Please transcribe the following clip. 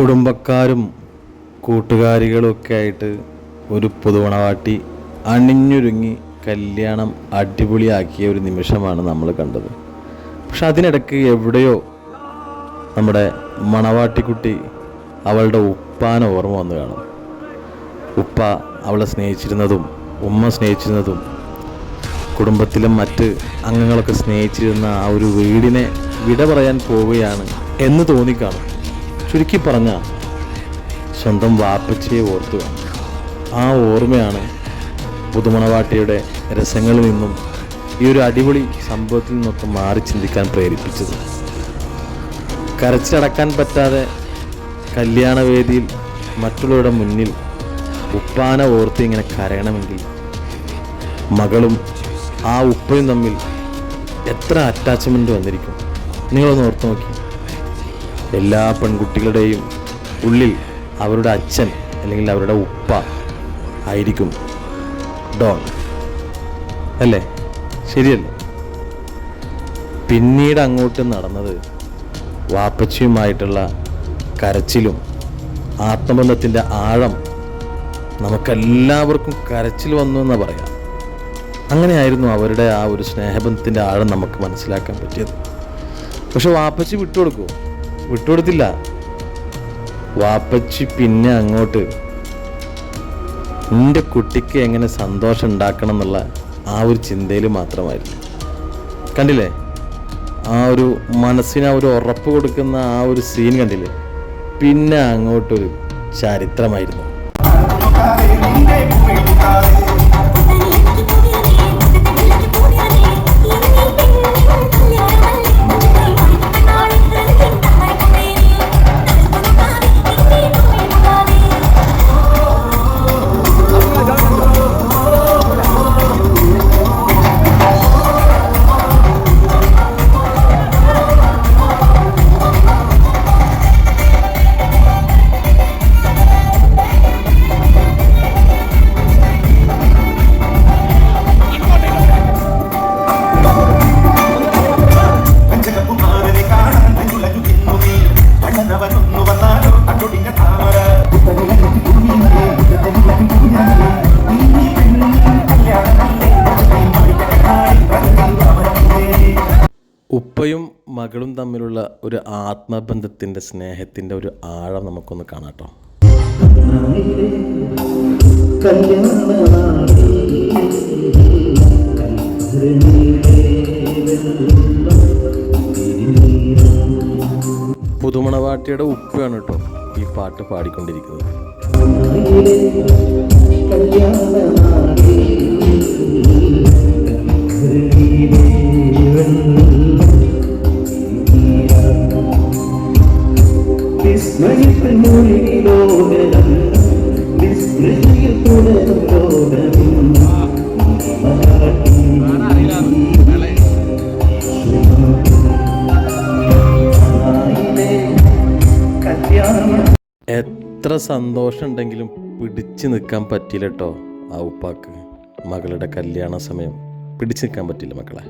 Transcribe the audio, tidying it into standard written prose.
കുടുംബക്കാരും കൂട്ടുകാരികളും ഒക്കെ ആയിട്ട് ഒരു പുതുമണവാട്ടി അണിഞ്ഞൊരുങ്ങി കല്യാണം അടിപൊളിയാക്കിയ ഒരു നിമിഷമാണ് നമ്മൾ കണ്ടത്. പക്ഷെ അതിനിടയ്ക്ക് എവിടെയോ നമ്മുടെ മണവാട്ടിക്കുട്ടി അവളുടെ ഉപ്പാനെ ഓർമ്മ വന്ന് കാണും. ഉപ്പ അവളെ സ്നേഹിച്ചിരുന്നതും ഉമ്മ സ്നേഹിച്ചിരുന്നതും കുടുംബത്തിലും മറ്റ് അംഗങ്ങളൊക്കെ സ്നേഹിച്ചിരുന്ന ആ ഒരു വീടിനെ വിട പറയാൻ പോവുകയാണ് എന്ന് തോന്നിക്കാണും. ചുരുക്കി പറഞ്ഞാൽ സ്വന്തം വാപ്പച്ചിയെ ഓർത്തുക. ആ ഓർമ്മയാണ് പുതുമണവാട്ടിയുടെ രസങ്ങളിൽ നിന്നും ഈ ഒരു അടിപൊളി സംഭവത്തിൽ നിന്നൊക്കെ മാറി ചിന്തിക്കാൻ പ്രേരിപ്പിച്ചത്. കരച്ചിലടക്കാൻ പറ്റാതെ കല്യാണവേദിയിൽ മറ്റുള്ളവരുടെ മുന്നിൽ ഉപ്പാനെ ഓർത്ത് ഇങ്ങനെ കരയണമെങ്കിൽ മകളും ആ ഉപ്പയും തമ്മിൽ എത്ര അറ്റാച്ച്മെൻ്റ് വന്നിരിക്കും. നിങ്ങളൊന്ന് ഓർത്ത് നോക്കി. എല്ലാ പെൺകുട്ടികളുടെയും ഉള്ളിൽ അവരുടെ അച്ഛൻ അല്ലെങ്കിൽ അവരുടെ ഉപ്പ ആയിരിക്കും ഡോൺ, അല്ലേ? ശരിയല്ലേ? പിന്നീട് അങ്ങോട്ട് നടന്നത് വാപ്പച്ചിയുമായിട്ടുള്ള കരച്ചിലും ആത്മബന്ധത്തിൻ്റെ ആഴം നമുക്കെല്ലാവർക്കും കരച്ചിൽ വന്നു എന്ന് പറയാം. അങ്ങനെയായിരുന്നു അവരുടെ ആ ഒരു സ്നേഹബന്ധത്തിൻ്റെ ആഴം നമുക്ക് മനസ്സിലാക്കാൻ പറ്റിയത്. പക്ഷെ വാപ്പച്ചി വിട്ടുകൊടുത്തില്ല. വാപ്പച്ചി പിന്നെ അങ്ങോട്ട് എൻ്റെ കുട്ടിക്ക് എങ്ങനെ സന്തോഷം ഉണ്ടാക്കണം എന്നുള്ള ആ ഒരു ചിന്തയിൽ മാത്രമായിരുന്നു. കണ്ടില്ലേ? ആ ഒരു മനസ്സിന് ഒരു ഉറപ്പ് കൊടുക്കുന്ന ആ ഒരു സീൻ കണ്ടില്ലേ? പിന്നെ അങ്ങോട്ടൊരു ചരിത്രമായിരുന്നു. ഉപ്പയും മകളും തമ്മിലുള്ള ഒരു ആത്മബന്ധത്തിൻ്റെ സ്നേഹത്തിൻ്റെ ഒരു ആഴം നമുക്കൊന്ന് കാണാട്ടോ. പുതുമണവാട്ടിയുടെ ഉപ്പയാണ് കേട്ടോ ഈ പാട്ട് പാടിക്കൊണ്ടിരിക്കുന്നത്. എത്ര സന്തോഷം ഉണ്ടെങ്കിലും പിടിച്ചു നിൽക്കാൻ പറ്റില്ല കേട്ടോ ആ ഉപ്പാക്ക്. മകളുടെ കല്യാണ സമയം പിടിച്ചു നിൽക്കാൻ പറ്റില്ല മക്കളെ.